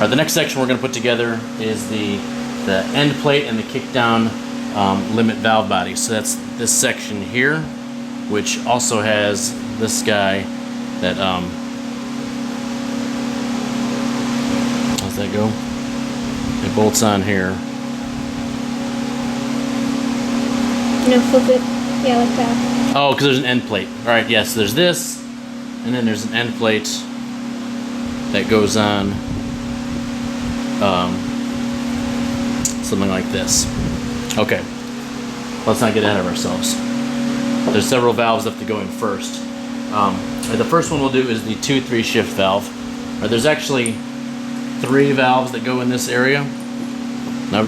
Alright, the next section we're going to put together is the end plate and the kickdown limit valve body. So that's this section here, which also has this guy that how's that go? It bolts on here. No, flip it. Yeah, like that. Oh, because there's an end plate. Alright, yes, so there's this, and then there's an end plate that goes on something like this. Okay, let's not get ahead of ourselves. There's several valves left to go in first. The first one we'll do is the 2-3 shift valve. There's actually 3 valves that go in this area. Now,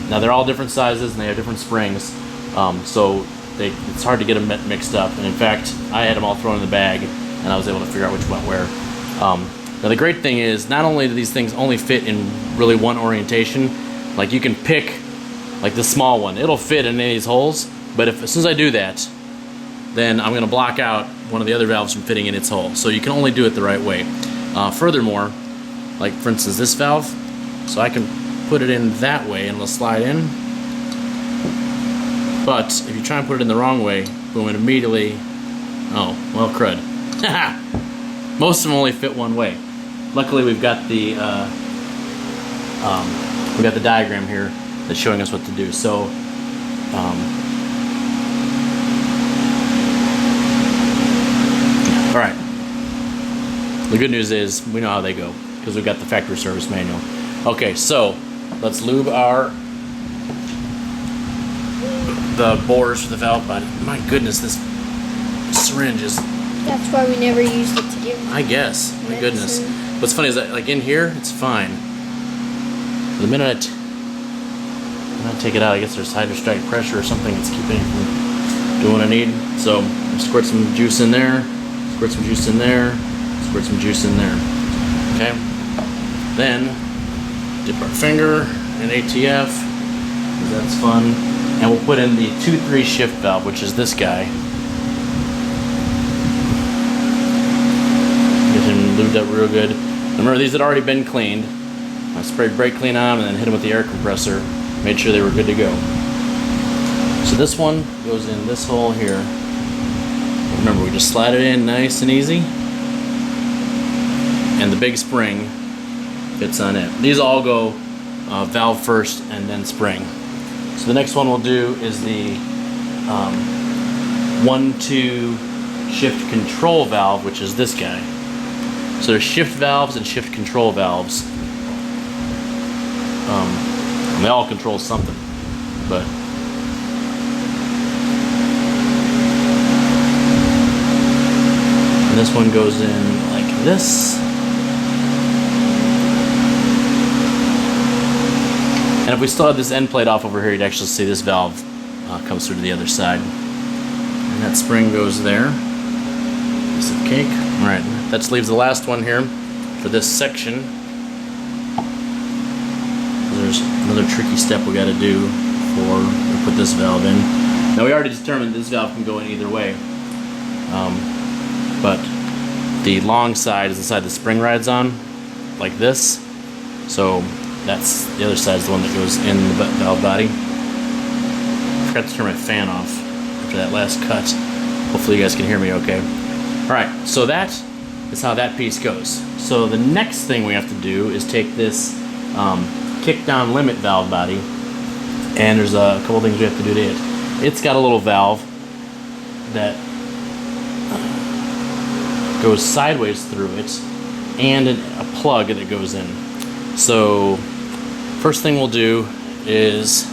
now they're all different sizes and they have different springs, so it's hard to get them mixed up. And in fact, I had them all thrown in the bag, and I was able to figure out which went where. Now the great thing is, not only do these things only fit in really one orientation, like you can pick like the small one, it'll fit in any of these holes, but as soon as I do that, then I'm going to block out one of the other valves from fitting in its hole. So you can only do it the right way. Furthermore, like for instance this valve, so I can put it in that way and it'll slide in, but if you try and put it in the wrong way, boom, it immediately, oh, well, crud. Most of them only fit one way. Luckily we've got the diagram here that's showing us what to do. So alright, the good news is we know how they go because we've got the factory service manual. Okay, so let's lube the bores for the valve body. My goodness, this syringe is... That's why we never used it to give. I guess. My medicine. Goodness. What's funny is that, like in here, it's fine. The minute I take it out, I guess there's hydrostatic pressure or something that's keeping it from doing what I need. So squirt some juice in there, squirt some juice in there, squirt some juice in there. Okay. Then dip our finger in ATF, because that's fun, and we'll put in the 2-3 shift valve, which is this guy. Lubed up real good. Remember, these had already been cleaned. I sprayed brake clean on them and then hit them with the air compressor. Made sure they were good to go. So this one goes in this hole here. Remember, we just slide it in nice and easy. And the big spring fits on it. These all go valve first and then spring. So the next one we'll do is the 1-2 shift control valve, which is this guy. So there's shift valves and shift control valves. And they all control something, but and this one goes in like this. And if we still had this end plate off over here, you'd actually see this valve comes through to the other side. And that spring goes there. Piece of cake. All right. That just leaves the last one here for this section. There's another tricky step we got to do before we put this valve in. Now we already determined this valve can go in either way, but the long side is the side the spring rides on, like this. So that's the other side is the one that goes in the valve body. I forgot to turn my fan off after that last cut. Hopefully you guys can hear me okay. All right, so that is how that piece goes. So the next thing we have to do is take this kickdown limit valve body, and there's a couple things we have to do to it. It's got a little valve that goes sideways through it, and a plug that goes in. So first thing we'll do is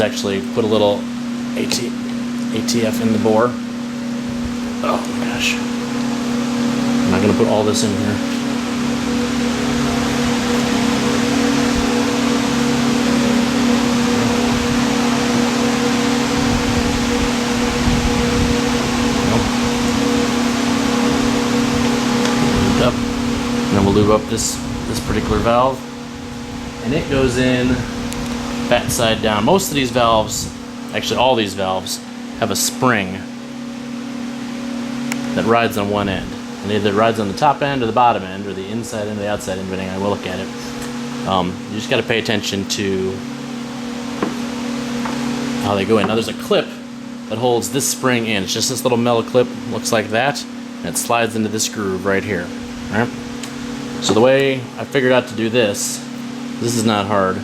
actually put a little ATF in the bore. Oh my gosh. I'm not going to put all this in here. Lubed up. And then we'll lube up this particular valve. And it goes in fat side down. Most of these valves, actually all these valves, have a spring that rides on one end. and either it rides on the top end or the bottom end or the inside end or the outside end, depending on how I look at it. You just got to pay attention to how they go in. Now there's a clip that holds this spring in. It's just this little metal clip, looks like that, and it slides into this groove right here. All right? So the way I figured out to do this is not hard.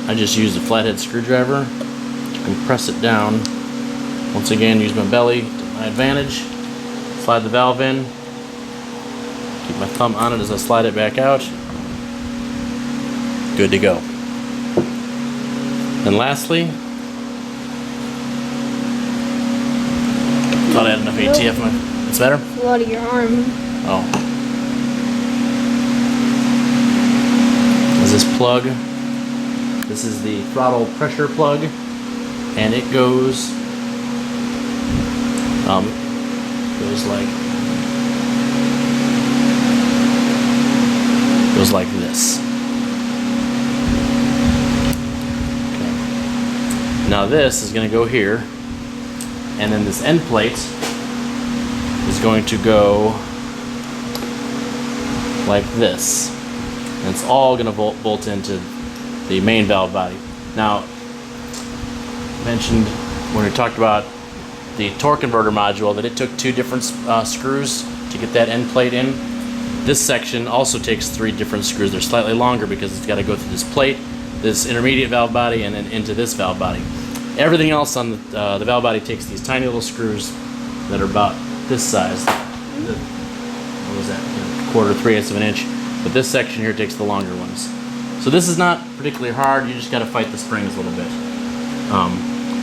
I just used a flathead screwdriver to compress it down. Once again, use my belly to my advantage. Slide the valve in. Keep my thumb on it as I slide it back out. Good to go. And lastly, thought I had enough ATF. It's better? A lot of your arm. Oh. There's this plug. This is the throttle pressure plug, and it goes like this. Okay. Now this is going to go here, and then this end plate is going to go like this, and it's all going to bolt into the main valve body. Now, I mentioned when we talked about the torque converter module that it took 2 different screws to get that end plate in. This section also takes 3 different screws. They're slightly longer because it's got to go through this plate, this intermediate valve body, and then into this valve body. Everything else on the valve body takes these tiny little screws that are about this size. What was that? 1/4, 3/8 of an inch. But this section here takes the longer ones. So this is not particularly hard. You just got to fight the springs a little bit.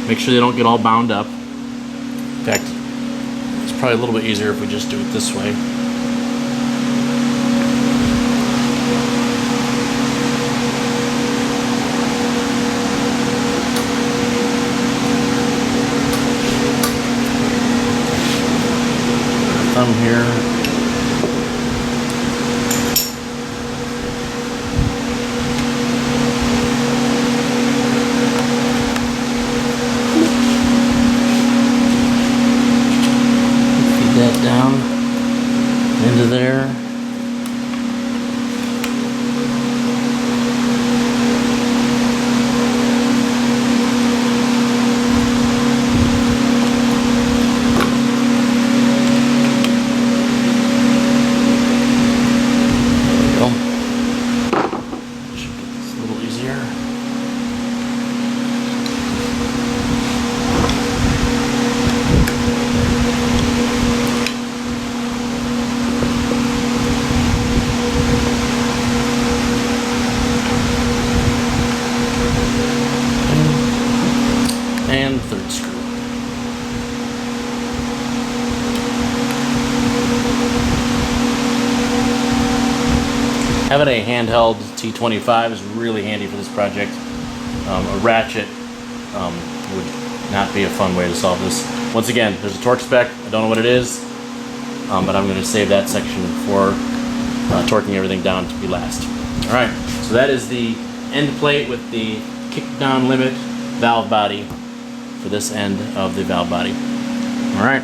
Make sure they don't get all bound up. In fact, it's probably a little bit easier if we just do it this way. Thumb here. That down into there. There we go. Should get this a little easier. And third screw. Having a handheld T25 is really handy for this project. A ratchet would not be a fun way to solve this. Once again, there's a torque spec. I don't know what it is, but I'm going to save that section for torquing everything down to be last. All right, so that is the end plate with the kickdown limit valve body for this end of the valve body. All right.